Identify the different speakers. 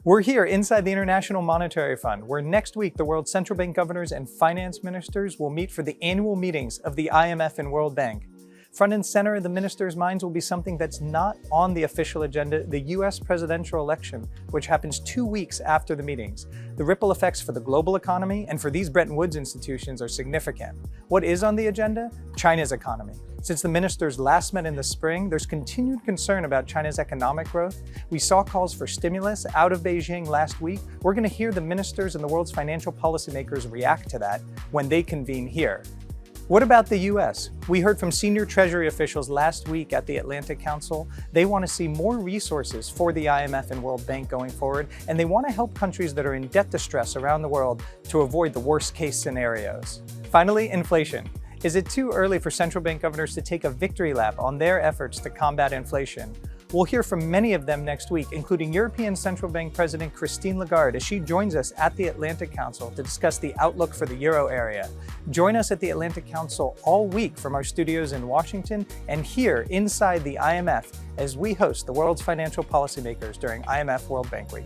Speaker 1: We're here inside the International Monetary Fund, where next week the world's central bank governors and finance ministers will meet for the annual meetings of the IMF and World Bank. Front and center of the ministers' minds will be something that's not on the official agenda, the US presidential election, which happens 2 weeks after the meetings. The ripple effects for the global economy and for these Bretton Woods institutions are significant. What is on the agenda? China's economy. Since the ministers last met in the spring, there's continued concern about China's economic growth. We saw calls for stimulus out of Beijing last week. We're going to hear the ministers and the world's financial policymakers react to that when they convene here. What about the US? We heard from senior Treasury officials last week at the Atlantic Council. They want to see more resources for the IMF and World Bank going forward, and they want to help countries that are in debt distress around the world to avoid the worst-case scenarios. Finally, inflation. Is it too early for central bank governors to take a victory lap on their efforts to combat inflation? We'll hear from many of them next week, including European Central Bank President Christine Lagarde, as she joins us at the Atlantic Council to discuss the outlook for the euro area. Join us at the Atlantic Council all week from our studios in Washington and here inside the IMF as we host the world's financial policymakers during IMF World Bank Week.